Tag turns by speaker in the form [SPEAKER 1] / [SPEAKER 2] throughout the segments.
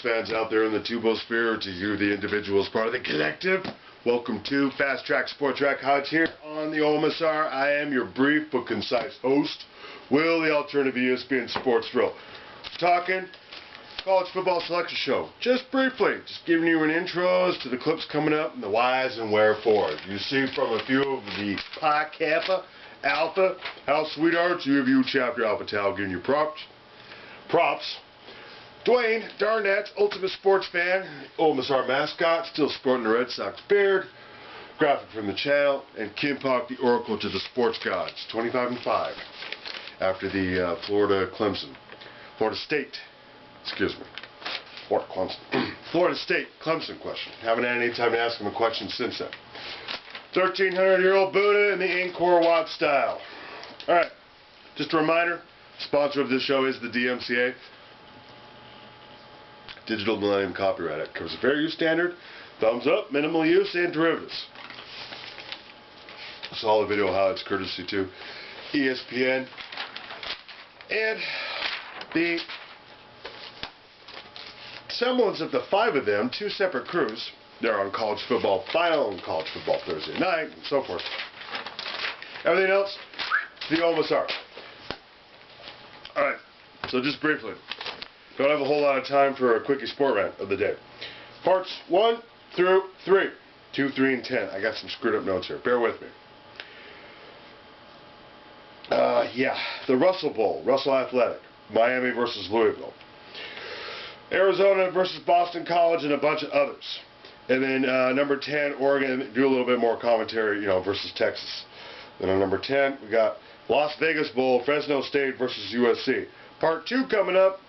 [SPEAKER 1] fans out there in the Tubosphere, to you, the individuals, part of the collective. Welcome to Fast Track Sport Track Hodge here on the OMSR. I am your brief but concise host, Will, the alternative ESPN Sports Thrill. Talking college football selection show. Just briefly, just giving you an intro to the clips coming up and the whys and wherefores. You see from a few of the Pi Kappa, Alpha, House Sweethearts, U of U Chapter Alpha Tau, giving you props. Dwayne Darnett's ultimate sports fan, OMSR mascot, still sporting the Red Sox beard, graphic from the channel, and Kim Pock, the oracle to the sports gods, 25-5, after the Florida State Clemson question. Haven't had any time to ask him a question since then. 1,300-year-old Buddha in the Angkor Wat style. Alright, just a reminder, sponsor of this show is the DMCA. Digital Millennium Copyright Act. Covers a fair use standard, thumbs up, minimal use, and derivatives. Saw the video highlights courtesy to ESPN. And the semblance of the five of them, two separate crews. They're on college football final and college football Thursday night and so forth. Everything else, the OMSR. Alright, so just briefly. Don't have a whole lot of time for a quickie sport rant of the day. Parts 1 through 3. 2, 3, and 10. I got some screwed up notes here. Bear with me. The Russell Bowl. Russell Athletic. Miami versus Louisville. Arizona versus Boston College and a bunch of others. And then number 10, Oregon. Do a little bit more commentary, versus Texas. Then on number 10, we got Las Vegas Bowl. Fresno State versus USC. Part 2 coming up.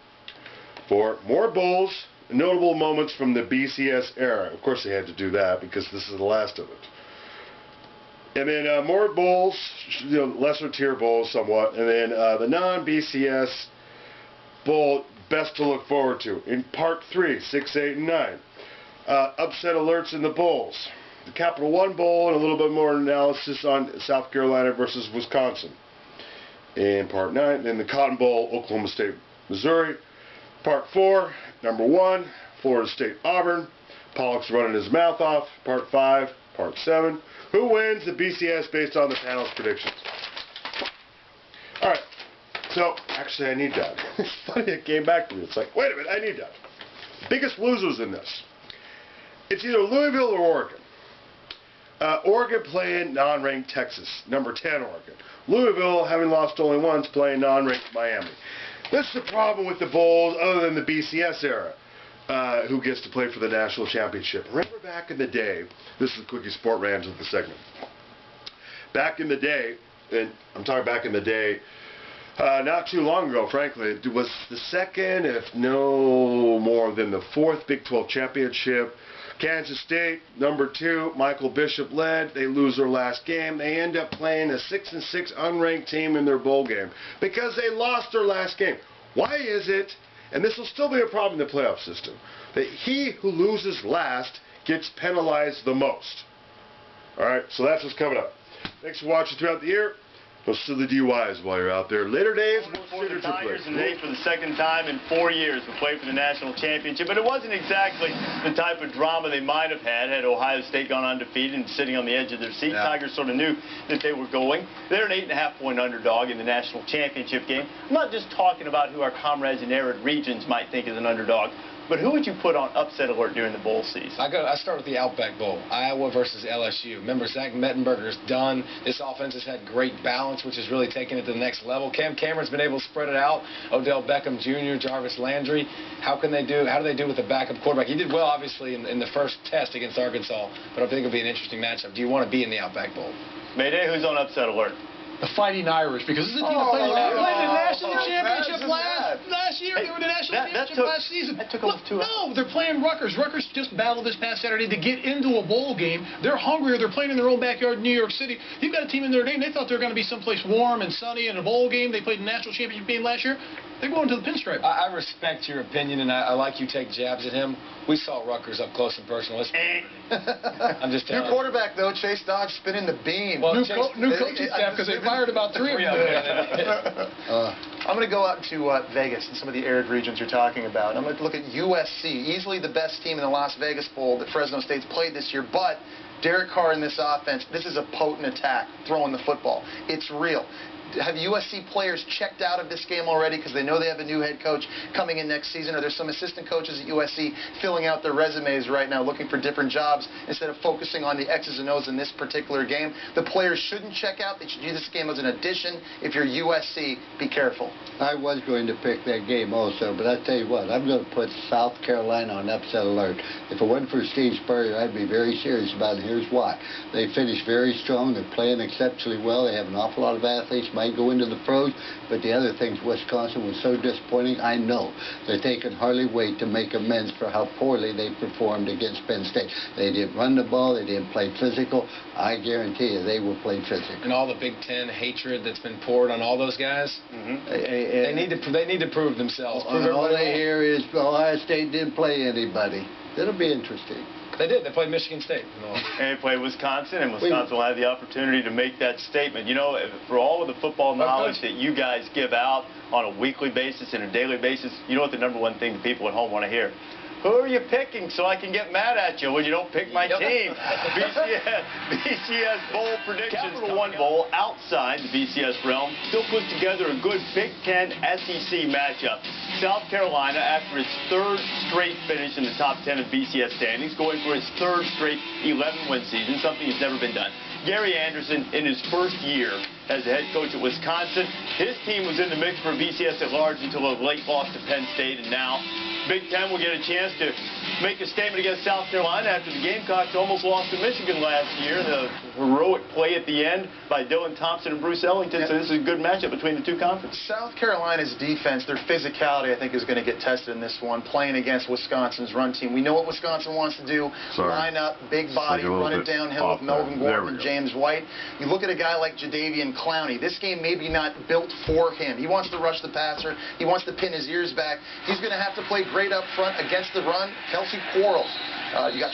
[SPEAKER 1] For more bowls, notable moments from the BCS era. Of course they had to do that because this is the last of it. And then more bowls, lesser tier bowls somewhat. And then the non-BCS bowl, best to look forward to. In part 3, 6, 8, and 9. Upset alerts in the bowls. The Capital One Bowl and a little bit more analysis on South Carolina versus Wisconsin. In part 9, and then the Cotton Bowl, Oklahoma State, Missouri. Part 4, number 1, Florida State Auburn. Pollock's running his mouth off. Part 5, Part 7. Who wins the BCS based on the panel's predictions? Alright, so actually I need that. It's funny it came back to me. It's like, wait a minute, I need that. Biggest losers in this. It's either Louisville or Oregon. Oregon playing non-ranked Texas, number 10 Oregon. Louisville, having lost only once, playing non-ranked Miami. This is the problem with the bowls other than the BCS era. Who gets to play for the national championship? Remember back in the day, this is the quickie sport rant of the segment. Back in the day, and I'm talking back in the day, not too long ago, frankly, it was the second, if no more than the fourth Big 12 championship. Kansas State, number 2, Michael Bishop led. They lose their last game. They end up playing a 6-6 unranked team in their bowl game because they lost their last game. Why is it, and this will still be a problem in the playoff system, that he who loses last gets penalized the most? Alright, so that's what's coming up. Thanks for watching throughout the year. Don't silly DUIs while you're out there. Later days,
[SPEAKER 2] for the Tigers today for the second time in 4 years to play for the national championship, but it wasn't exactly the type of drama they might have had Ohio State gone undefeated and sitting on the edge of their seat. Yeah. Tigers sort of knew that they were going. They're an 8.5-point underdog in the national championship game. I'm not just talking about who our comrades in arid regions might think is an underdog, but who would you put on upset alert during the bowl season?
[SPEAKER 3] I start with the Outback Bowl, Iowa versus LSU. Remember, Zach Mettenberger's done. This offense has had great balance, which has really taken it to the next level. Cam Cameron's been able to spread it out. Odell Beckham Jr., Jarvis Landry. How do they do with the backup quarterback? He did well, obviously, in the first test against Arkansas, but I think it'll be an interesting matchup. Do you want to be in the Outback Bowl?
[SPEAKER 2] Mayday, who's on upset alert?
[SPEAKER 4] The Fighting Irish, because this is a team that played the national championship last year. They were the national championship last season.
[SPEAKER 2] That took almost 2 hours.
[SPEAKER 4] No, they're playing Rutgers. Rutgers just battled this past Saturday to get into a bowl game. They're hungrier. They're playing in their own backyard in New York City. You've got a team in their name. They thought they were going to be someplace warm and sunny in a bowl game. They played the national championship game last year. They're going to the pinstripe.
[SPEAKER 3] I respect your opinion, and I like you take jabs at him. We saw Rutgers up close and personal. I'm just telling you.
[SPEAKER 5] New quarterback, though, Chase Dodge, spinning the beam.
[SPEAKER 4] Well, new coaching staff, because they fired about 3 of them.
[SPEAKER 5] I'm going to go out to Vegas and some of the arid regions you're talking about. I'm going to look at USC, easily the best team in the Las Vegas Bowl that Fresno State's played this year, but Derek Carr in this offense, this is a potent attack, throwing the football. It's real. Have USC players checked out of this game already because they know they have a new head coach coming in next season? Or there's some assistant coaches at USC filling out their resumes right now looking for different jobs instead of focusing on the X's and O's in this particular game? The players shouldn't check out. They should use this game as an addition. If you're USC, be careful.
[SPEAKER 6] I was going to pick that game also, but I tell you what, I'm going to put South Carolina on upset alert. If it wasn't for Steve Spurrier, I'd be very serious about it. Here's why. They finished very strong. They're playing exceptionally well. They have an awful lot of athletes. Might go into the pros, but the other things, Wisconsin was so disappointing. I know that they can hardly wait to make amends for how poorly they performed against Penn State. They didn't run the ball. They didn't play physical. I guarantee you they will play physical.
[SPEAKER 3] And all the Big Ten hatred that's been poured on all those guys, they need to prove themselves.
[SPEAKER 6] All they hear is Ohio State didn't play anybody. It'll be interesting.
[SPEAKER 3] They did. They played Michigan State.
[SPEAKER 2] And they played Wisconsin, and Wisconsin will have the opportunity to make that statement. You know, for all of the football knowledge that you guys give out on a weekly basis and a daily basis, you know what the number one thing the people at home want to hear? Who are you picking so I can get mad at you when you don't pick my team? BCS Bowl predictions. Capital One Bowl outside the BCS realm still puts together a good Big Ten SEC matchup. South Carolina, after its third straight finish in the top 10 of BCS standings, going for its third straight 11-win season, something that's never been done. Gary Anderson, in his first year as the head coach at Wisconsin, his team was in the mix for BCS at large until a late loss to Penn State, and now Big Ten will get a chance to make a statement against South Carolina after the Gamecocks almost lost to Michigan last year. The heroic play at the end by Dylan Thompson and Bruce Ellington. So this is a good matchup between the two conferences.
[SPEAKER 5] South Carolina's defense, their physicality, I think, is going to get tested in this one, playing against Wisconsin's run team. We know what Wisconsin wants to do. Line up, big body, run it downhill with Melvin Gordon and James White. You look at a guy like Jadeveon Clowney. This game maybe not built for him. He wants to rush the passer. He wants to pin his ears back. He's going to have to play great up front against the run. Kelsey Quarles. You got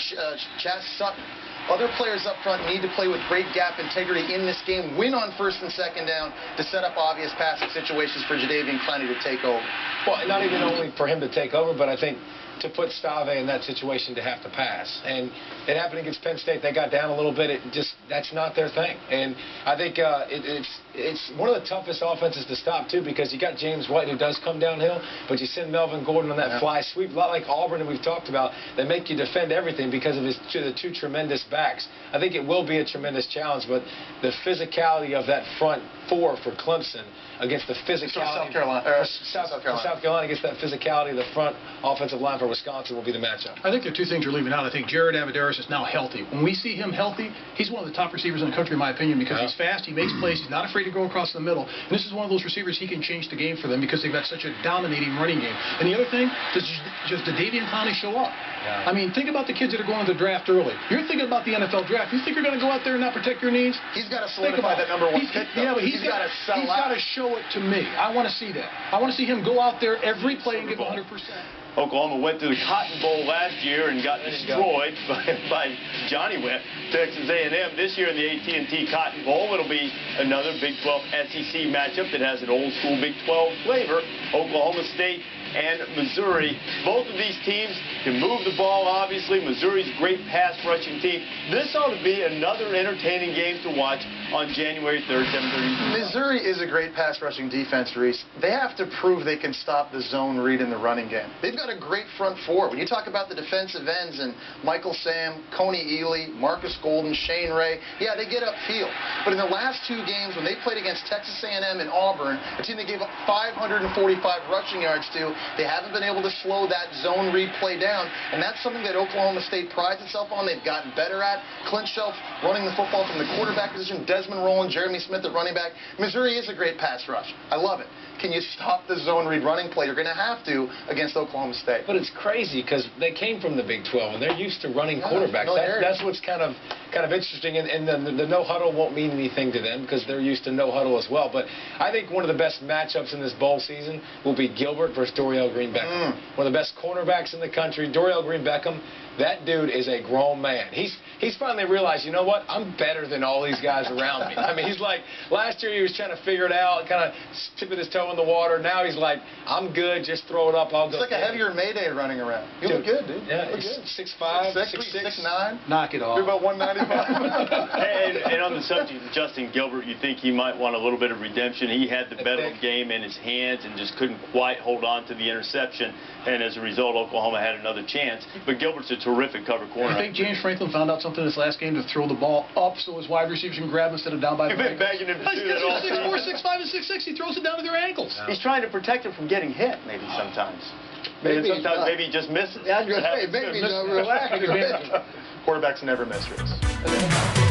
[SPEAKER 5] Chaz Sutton. Other players up front need to play with great gap integrity in this game, win on first and second down to set up obvious passing situations for Jadeveon Clowney to take over.
[SPEAKER 3] Well, not even only for him to take over, but I think to put Stave in that situation to have to pass. And it happened against Penn State. They got down a little bit. That's not their thing. And I think it's one of the toughest offenses to stop, too, because you got James White, who does come downhill, but you send Melvin Gordon on that fly sweep, a lot like Auburn that we've talked about. They make you defend everything because of the two tremendous backs. I think it will be a tremendous challenge, but the physicality of that front four for Clemson against the physicality South Carolina against that physicality of the front offensive line for Wisconsin will be the matchup.
[SPEAKER 4] I think there are two things you're leaving out. I think Jared Abadaris is now healthy. When we see him healthy, he's one of the top receivers in the country, in my opinion, because he's fast, he makes plays, he's not afraid to go across the middle. And this is one of those receivers, he can change the game for them because they've got such a dominating running game. And the other thing, does Jadeveon Clowney show up? Yeah. I mean, think about the kids that are going to the draft early. You're thinking about the NFL draft. You think you're going to go out there and not protect your needs?
[SPEAKER 5] He's got to solidify that number one pick, though.
[SPEAKER 4] Yeah, but he's got to show it to me. I want to see that. I want to see him go out there every play and give 100%.
[SPEAKER 2] Oklahoma went to the Cotton Bowl last year and got destroyed by Johnny Webb, Texas A&M. This year in the AT&T Cotton Bowl, it'll be another Big 12 SEC matchup that has an old-school Big 12 flavor. Oklahoma State and Missouri. Both of these teams can move the ball, obviously. Missouri's a great pass-rushing team. This ought to be another entertaining game to watch on January 3rd, 7:30.
[SPEAKER 5] Missouri is a great pass-rushing defense, Reese. They have to prove they can stop the zone read in the running game. They've got a great front four. When you talk about the defensive ends and Michael Sam, Coney Ely, Marcus Golden, Shane Ray, yeah, they get upfield. But in the last two games, when they played against Texas A&M and Auburn, a team they gave up 545 rushing yards to, they haven't been able to slow that zone read play down, and that's something that Oklahoma State prides itself on. They've gotten better at. Clint Shelf running the football from the quarterback position, Desmond Rowland, Jeremy Smith at running back. Missouri is a great pass rush. I love it. Can you stop the zone read running play? You're going to have to against Oklahoma State.
[SPEAKER 3] But it's crazy because they came from the Big 12 and they're used to running quarterbacks. That's what's kind of interesting, and the no huddle won't mean anything to them because they're used to no huddle as well. But I think one of the best matchups in this bowl season will be Gilbert versus Dorial Green Beckham. One of the best cornerbacks in the country. Dorial Green Beckham That dude is a grown man. He's finally realized, you know what? I'm better than all these guys around me. I mean, he's like, last year he was trying to figure it out, kind of tipping his toe in the water. Now he's like, I'm good. Just throw it up. I'll go.
[SPEAKER 5] It's like a heavier Mayday running around. You look good, dude.
[SPEAKER 3] Yeah,
[SPEAKER 5] he's
[SPEAKER 3] 6'5", 6'6".
[SPEAKER 5] 6'9".
[SPEAKER 4] Knock it off.
[SPEAKER 5] You're about 195.
[SPEAKER 2] And on the subject of Justin Gilbert, you think he might want a little bit of redemption? He had the Bedlam game in his hands and just couldn't quite hold on to the interception, and as a result, Oklahoma had another chance. But Gilbert's a terrific cover corner.
[SPEAKER 4] I think James Franklin found out something this last game to throw the ball up so his wide receivers can grab instead of down by the
[SPEAKER 2] You've been begging him to do that all season.
[SPEAKER 4] 6'4", 6'5", and 6'6", he throws it down to their ankles.
[SPEAKER 2] He's trying to protect him from getting hit, maybe sometimes. Maybe sometimes maybe he just misses.
[SPEAKER 6] Yeah, I was going to say, maybe he's not relaxed.
[SPEAKER 5] Quarterbacks never miss, Reese.